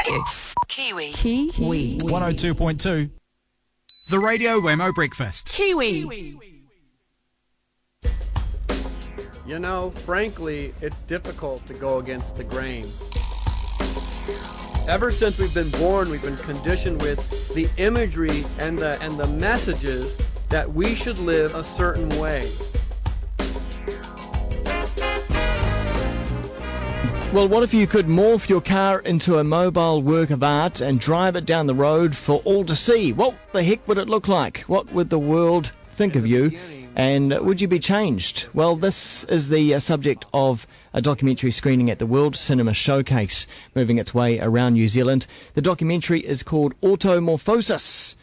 to Kiwi. 102.2. The Radio Wammo Breakfast. Kiwi. You know, frankly, it's difficult to go against the grain. Ever since we've been born, we've been conditioned with the imagery and the messages that we should live a certain way. Well, what if you could morph your car into a mobile work of art and drive it down the road for all to see? What the heck would it look like? What would the world think of you? And would you be changed? Well, this is the subject of a documentary screening at the World Cinema Showcase, moving its way around New Zealand. The documentary is called Automorphosis.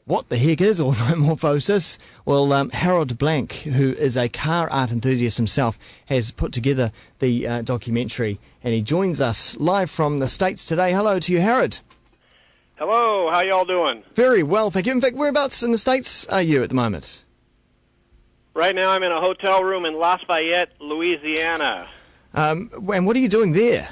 What the heck is Automorphosis? Well, Harrod Blank, who is a car art enthusiast himself, has put together the documentary, and he joins us live from the States today. Hello to you, Harrod. Hello, how y'all doing? Very well, thank you. In fact, whereabouts in the States are you at the moment? Right now I'm in a hotel room in Lafayette, Louisiana. And what are you doing there?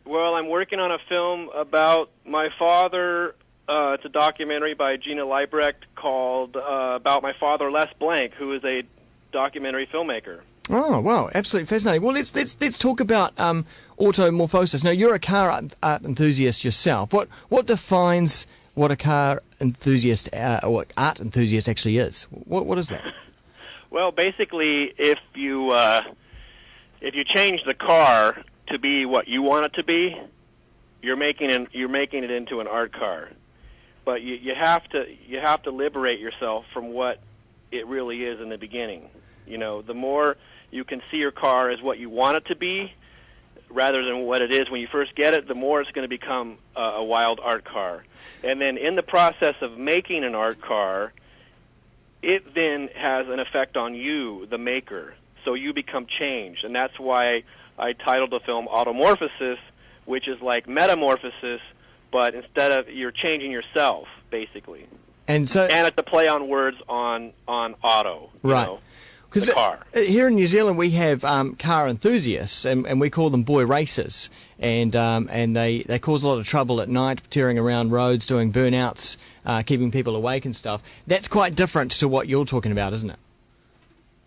Well, I'm working on a film about my father. It's a documentary by Gina Leibrecht called about my father, Les Blank, who is a documentary filmmaker. Oh, wow, absolutely fascinating. Well, let's talk about automorphosis. Now, you're a car art enthusiast yourself. What defines what a car enthusiast, or what art enthusiast actually is? What is that? Well, basically, if you change the car to be what you want it to be, you're making it into an art car. But you have to liberate yourself from what it really is in the beginning. You know, the more you can see your car as what you want it to be, rather than what it is when you first get it, the more it's going to become a wild art car. And then in the process of making an art car, it then has an effect on you, the maker. So you become changed, and that's why I titled the film Automorphosis, which is like metamorphosis, but instead of you're changing yourself, basically. And it's a play on words on auto, right? Because here in New Zealand we have car enthusiasts, and we call them boy racers, and they cause a lot of trouble at night, tearing around roads, doing burnouts, keeping people awake and stuff. That's quite different to what you're talking about, isn't it?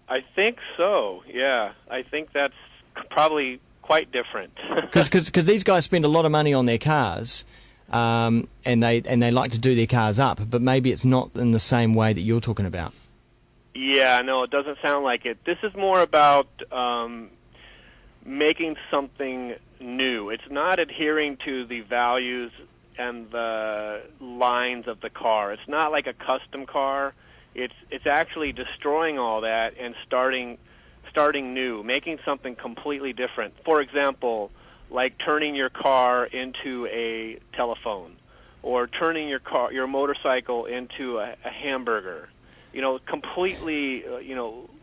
I think so. Yeah, I think that's probably quite different. Because these guys spend a lot of money on their cars. And they like to do their cars up, but maybe it's not in the same way that you're talking about. Yeah, no, it doesn't sound like it. This is more about making something new. It's not adhering to the values and the lines of the car. It's not like a custom car. It's actually destroying all that and starting new, making something completely different. For example, like turning your car into a telephone, or turning your motorcycle into a hamburger. You know, completely,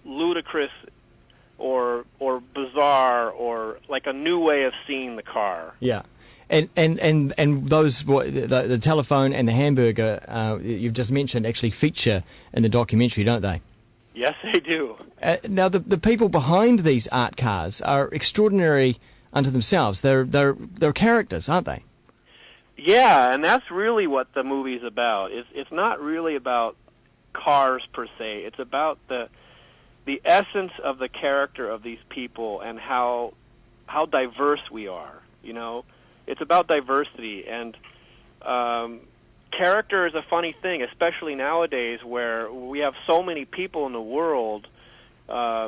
ludicrous or bizarre, or like a new way of seeing the car. Yeah, and those the telephone and the hamburger you've just mentioned actually feature in the documentary, don't they? Yes, they do. Now, the people behind these art cars are extraordinary unto themselves. They're characters, aren't they? Yeah, and that's really what the movie's about. It's not really about cars per se. It's about the essence of the character of these people and how diverse we are. You know, it's about diversity, and character is a funny thing, especially nowadays where we have so many people in the world.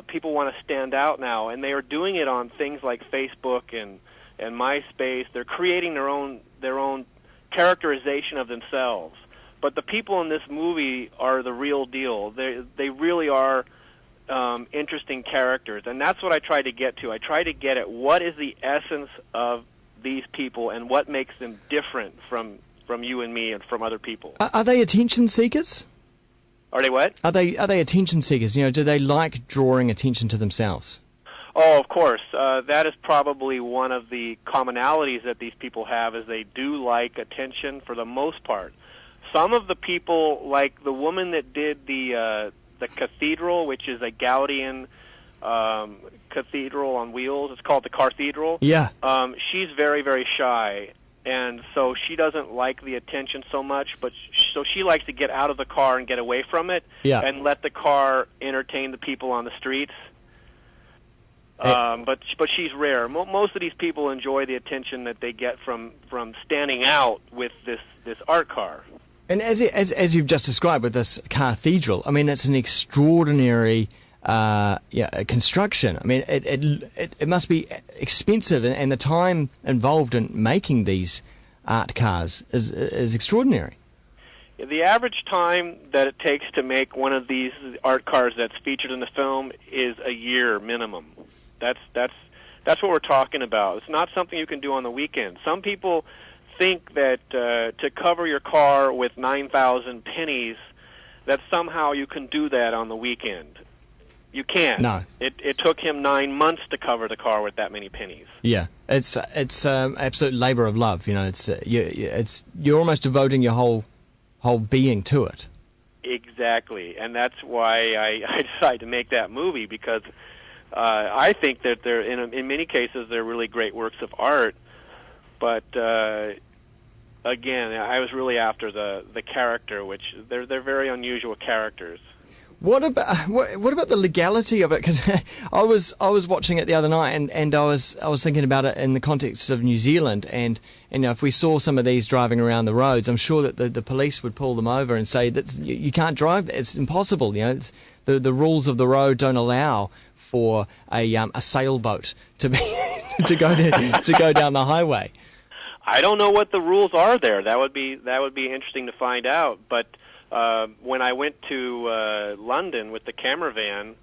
People want to stand out now, and they are doing it on things like Facebook and MySpace. They're creating their own characterization of themselves. But the people in this movie are the real deal. They really are interesting characters, and that's what I try to get to. I try to get at what is the essence of these people and what makes them different from you and me and from other people. Are they attention seekers? Are they what? Are they attention seekers? You know, do they like drawing attention to themselves? Oh, of course. That is probably one of the commonalities that these people have, is they do like attention for the most part. Some of the people, like the woman that did the cathedral, which is a Gaudian cathedral on wheels. It's called the Cathedral. Yeah. She's very, very shy, and so she doesn't like the attention so much. But so she likes to get out of the car and get away from it, Yeah. and let the car entertain the people on the streets. But she's rare. Most of these people enjoy the attention that they get from standing out with this art car. And as you've just described with this cathedral, I mean, it's an extraordinary construction. I mean, it must be expensive, and the time involved in making these art cars is extraordinary. The average time that it takes to make one of these art cars that's featured in the film is a year minimum. That's what we're talking about. It's not something you can do on the weekend. Some people think that to cover your car with 9,000 pennies, that somehow you can do that on the weekend. You can't. No. It took him 9 months to cover the car with that many pennies. Yeah, it's absolute labour of love. You know, you're almost devoting your whole being to it. Exactly, and that's why I decided to make that movie, because I think that they're in many cases they're really great works of art, but again, I was really after the character, which they're very unusual characters. What about the legality of it? Because I was watching it the other night, and I was thinking about it in the context of New Zealand, and you know, if we saw some of these driving around the roads, I'm sure that the police would pull them over and say that you can't drive. It's impossible. You know, the rules of the road don't allow for a sailboat to be to go down the highway. I don't know what the rules are there. That would be interesting to find out. But when I went to London with the camera van,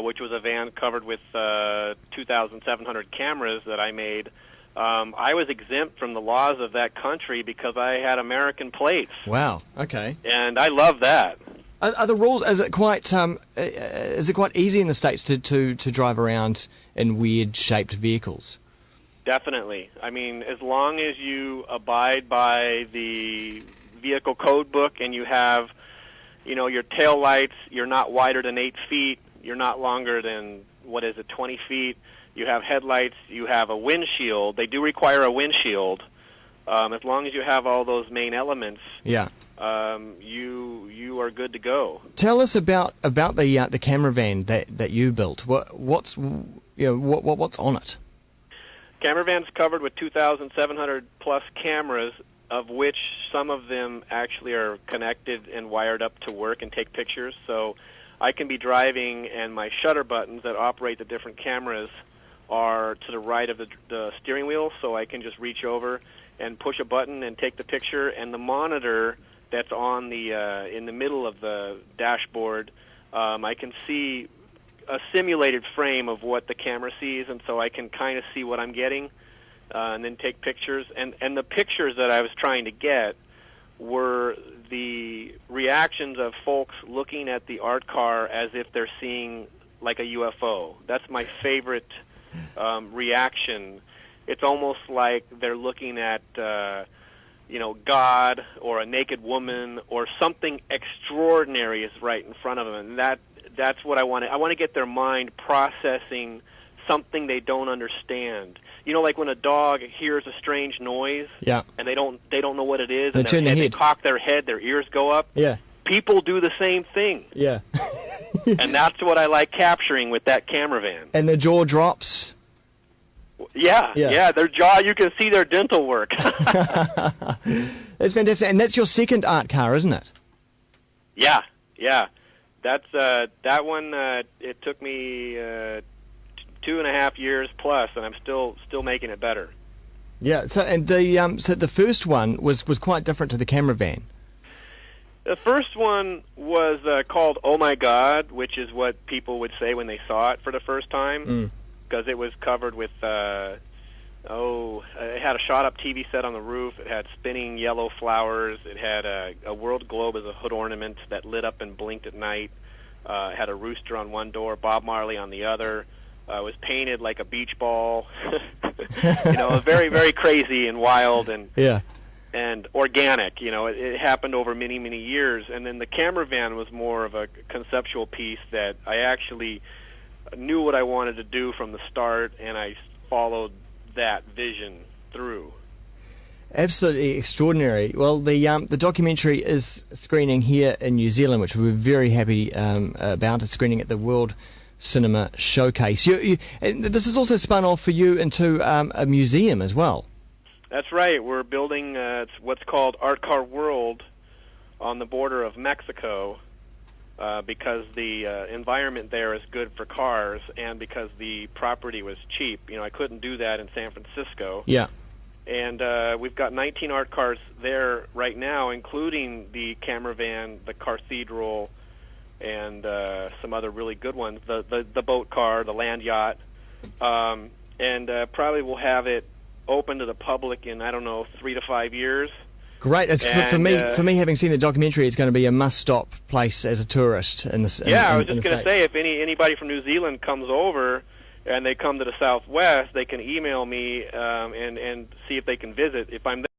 which was a van covered with 2,700 cameras that I made, I was exempt from the laws of that country because I had American plates. Wow. Okay. And I love that. Are the rules? Is it quite easy in the States to drive around in weird shaped vehicles? Definitely. I mean, as long as you abide by the vehicle code book and you have, you know, your tail lights, you're not wider than 8 feet, you're not longer than, 20 feet, you have headlights, you have a windshield. They do require a windshield. As long as you have all those main elements, yeah, you are good to go. Tell us about the camera van that you built. What's on it? Camera van's covered with 2,700 plus cameras, of which some of them actually are connected and wired up to work and take pictures. So I can be driving, and my shutter buttons that operate the different cameras are to the right of the steering wheel, so I can just reach over and push a button and take the picture. And the monitor that's on the in the middle of the dashboard, I can see a simulated frame of what the camera sees, and so I can kind of see what I'm getting, and then take pictures. And the pictures that I was trying to get were the reactions of folks looking at the art car as if they're seeing like a UFO. That's my favorite reaction. It's almost like they're looking at God or a naked woman, or something extraordinary is right in front of them, and that's what I want. I want to get their mind processing something they don't understand. You know, like when a dog hears a strange noise, yeah, and they don't know what it is, they turn their head. They cock their head, their ears go up. Yeah, people do the same thing. Yeah, and that's what I like capturing with that camera van. And the jaw drops. Yeah, their jaw, you can see their dental work. That's fantastic. And that's your second art car, isn't it? Yeah. That's that one. It took me 2.5 years plus, and I'm still making it better. Yeah. So the first one was quite different to the camera van. The first one was called "Oh My God," which is what people would say when they saw it for the first time, because it was covered with it had a shot-up TV set on the roof. It had spinning yellow flowers. It had a world globe as a hood ornament that lit up and blinked at night. It had a rooster on one door, Bob Marley on the other. It was painted like a beach ball. Very, very crazy and wild and organic. It happened over many, many years. And then the camera van was more of a conceptual piece that I actually knew what I wanted to do from the start, and I followed that vision through. Absolutely extraordinary. Well, the documentary is screening here in New Zealand, which we're very happy about. It's screening at the World Cinema Showcase. And this is also spun off for you into a museum as well. That's right. We're building it's what's called Art Car World on the border of Mexico because the environment there is good for cars and because the property was cheap. You know, I couldn't do that in San Francisco. Yeah. And we've got 19 art cars there right now, including the camera van, the Cathedral, and some other really good ones, the boat car, the land yacht. And probably we'll have it open to the public in, 3 to 5 years. Great. It's for me, having seen the documentary, it's going to be a must-stop place as a tourist in this. Yeah, I was just going to say, if anybody from New Zealand comes over and they come to the Southwest, they can email me and see if they can visit. If I'm